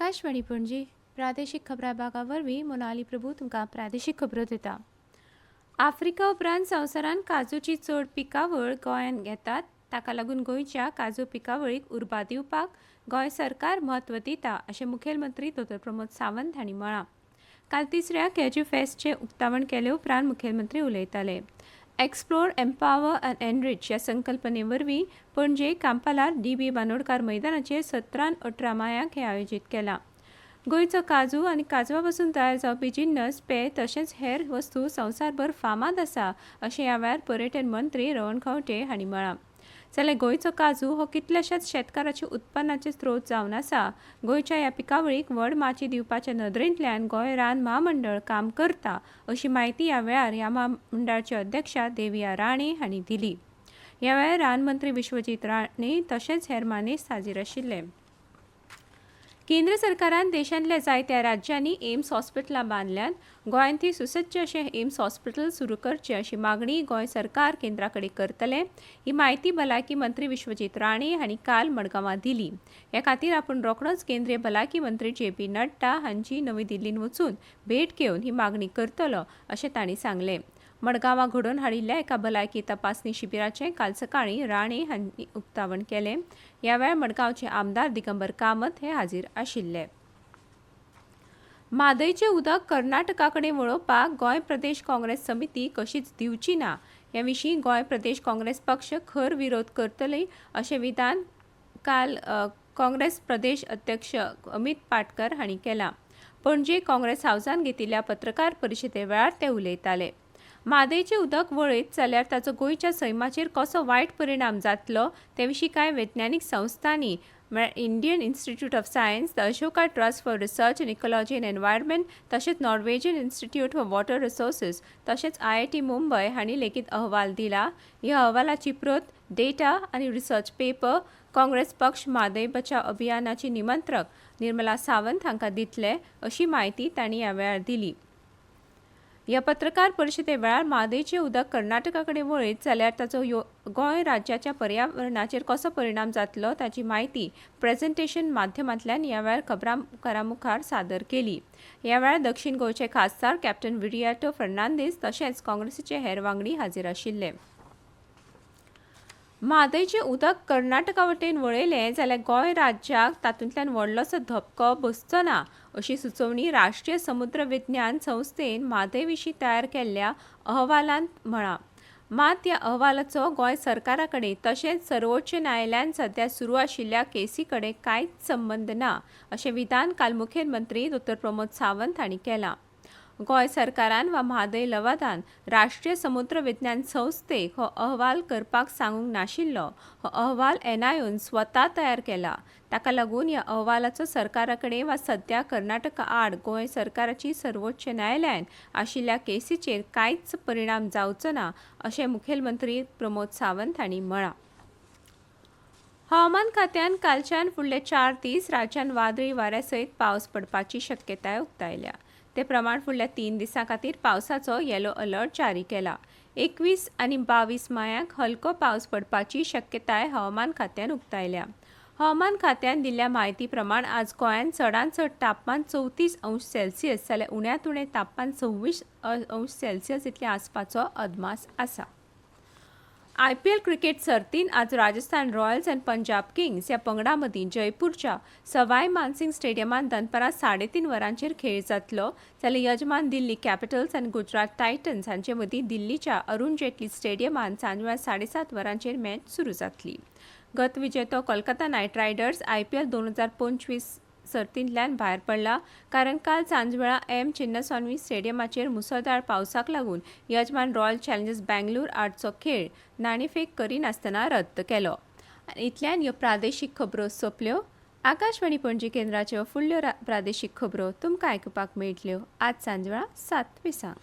आकाशवाणी पणजी प्रादेशीक खबरां भागा वरवीं मोनाली प्रभू तुमकां प्रादेशीक खबरो दिता. आफ्रिका उपरांत संवसारांत काजूची चड पिकावळ गोंयांत घेतात. ताका लागून गोंयच्या काजू पिकावळीक उर्बा दिवपाक गोंय सरकार म्हत्व दिता अशें मुखेलमंत्री डॉ. प्रमोद सावंत हांणी म्हळां. काल तिसऱ्या कॅज्यू फेस्टचें उक्तावण केले उपरांत मुखेलमंत्री उलयताले. एक्सप्लोर, एम्पावर अँड एनरिच ह्या संकल्पने वरवीं पणजे कांपालार डी.बी. बांदोडकार मैदानाचेर 17-18 मार्चाक हें आयोजीत केलां. गोंयचो काजू आनी काजवा पासून तयार जावपी जिन्नस, पेय तशेंच हेर वस्तू संवसारभर फामाद आसा अशें ह्या वेळार पर्यटन मंत्री रवण खंवटे हांणी म्हळां. जाल्यार गोंयचो काजू हो कितल्याशाच शेतकाराचे उत्पन्नाचे स्त्रोत जावन आसा. गोंयच्या ह्या पिकावळीक व्हड माची दिवपाच्या नदरेंतल्यान गोंय रान महामंडळ काम करता अशी माहिती ह्या वेळार ह्या महामंडळाचे अध्यक्षा देविया राणे हांणी दिली. ह्या वेळार रान मंत्री विश्वजीत राणे तशेंच हेर मानेस्त हाजीर आशिल्ले. केंद्र सरकारान देशांतल्या जायत्या राज्यांनी एम्स हॉस्पिटलां बांदल्यात. गोंयांतय सुसज्ज अशें एम्स हॉस्पिटल सुरू करचें अशी मागणी गोंय सरकार केंद्रा कडेन करतले. ही माहिती भलायकी मंत्री विश्वजीत राणे हांणी काल मडगांवां दिली. ह्या खातीर आपूण रोखडोच केंद्रीय भलायकी मंत्री जे.पी. नड्डा हांची नवी दिल्लींत वचून भेट घेवन ही मागणी करतलो अशें तांणी सांगलें. मडगांवां घडोवन हाडिल्ल्या एका भलायकी तपासणी शिबिराचें काल सकाळीं राणे हांणी उक्तावण केलें. ह्या वेळार मडगांवचे आमदार दिगंबर कामत हे हाजीर आशिल्ले. म्हादयचें उदक कर्नाटका कडेन वळोवपाक गोंय प्रदेश काँग्रेस समिती कशीच दिवची ना हे विशीं गोंय प्रदेश काँग्रेस पक्ष खर विरोध करतली अशें विधान काल काँग्रेस प्रदेश अध्यक्ष अमित पाटकर हांणी केलां. पणजे काँग्रेस हावसान घेतिल्ल्या पत्रकार परिशदे वेळार ते उलयताले. म्हादयचें उदक वळयत जाल्यार ताचो गोंयच्या सैमाचेर कसो वायट परिणाम जातलो ते विशीं कांय वैज्ञानीक संस्थांनी Indian Institute of Science, the Ashoka Trust for Research in Ecology and Environment तशेंच Norwegian Institute for Water Resources तशेंच IIT मुंबय हांणी लेगीत अहवाल दिला. ह्या अहवालाची प्रत, डेटा आनी रिसर्च पेपर काँग्रेस पक्ष म्हादय बचाव अभियानाची निमंत्रक निर्मला सावंत हांकां दितले अशी माहिती तांणी ह्या वेळार दिली. ह्या पत्रकार परिशदे वेळार म्हादयचें उदक कर्नाटका कडेन वळयत जाल्यार ताचो गोंय राज्याच्या पर्यावरणाचेर कसो परिणाम जातलो ताची माहिती प्रेझेंटेशन माध्यमांतल्यान ह्या वेळार खबराकारां मुखार सादर केली. ह्या वेळार दक्षिण गोंयचे खासदार कॅप्टन विरियाटो फर्नांदीस तशेंच काँग्रेसीचे हेर वांगडी हाजीर आशिल्ले. म्हादयचें उदक कर्नाटका वटेन वळयलें जाल्यार गोंय राज्याक तातूंतल्यान व्हडलोसो धपको बसचो ना अशी सुचोवणी राष्ट्रीय समुद्र विज्ञान संस्थेन म्हादय विशीं तयार केल्ल्या अहवालांत म्हळां. मात ह्या अहवालाचो गोंय सरकारा कडेन तशेंच सर्वोच्च न्यायालयान सध्या सुरू आशिल्ल्या केसी कडेन कांयच संबंद ना अशें विधान काल मुखेलमंत्री डॉ. प्रमोद सावंत हांणी केलां. गोंय सरकारान वा म्हादय लवादान राष्ट्रीय समुद्र विज्ञान संस्थेक हो अहवाल करपाक सांगूंक नाशिल्लो. हो अहवाल NIOन स्वता तयार केला. ताका लागून ह्या अहवालाचो सरकारा कडेन वा सध्या कर्नाटका आड गोंय सरकाराची सर्वोच्च न्यायालयान आशिल्ल्या केसीचेर कांयच परिणाम जावचो ना अशें मुखेलमंत्री प्रमोद सावंत हांणी म्हळां. हवामान खात्यान कालच्यान फुडले 4 दीस राज्यात वादळी वाऱ्या सयत पावस पडपाची शक्यताय उक्तायल्या. ते प्रमाण फुडल्या 3 दिसां खातीर पावसाचो येलो अलर्ट जारी केला. 21 आनी 22 मार्चाक हलको पावस पडपाची शक्यताय हवामान खात्यान उक्तायल्या. हवामान खात्यान दिल्ल्या म्हायती प्रमाण आज गोंयांत चडांत चड तापमान 34 अंश सेल्सियस जाल्यार उण्यांत उणें तापमान 26 अंश सेल्सियस इतल्या आसपाचो अदमास आसा. IPL क्रिकेट सर्तीन आज राजस्थान रॉयल्स आनी पंजाब किंग्स ह्या पंगडां मदीं जयपूरच्या सवाय मानसिंग स्टेडियमांत दनपारां 3:30 वरांचेर खेळ जातलो जाल्यार यजमान दिल्ली कॅपिटल्स आनी गुजरात टायटन्स हांचे मदीं दिल्लीच्या अरुण जेटली स्टेडियमांत सांजवेळा 7:30 वरांचेर मॅच सुरू जातली. गत विजेतो कोलकाता नायट रायडर्स IPL 2025 सर्तींतल्यान भायर पडला कारण काल सांजवेळा चिन्नास्वामी स्टेडियमाचेर मुसळधार पावसाक लागून यजमान रॉयल चॅलेंजर्स बँगलोर आडचो खेळ नाणेफेक करिनासतना रद्द केलो. इतल्यान ह्यो प्रादेशीक खबरो सोंपल्यो. आकाशवाणी पणजी केंद्राच्यो फुडल्यो प्रादेशीक खबरो तुमकां आयकुपाक मेळटल्यो आज सांजवेळा 7:20.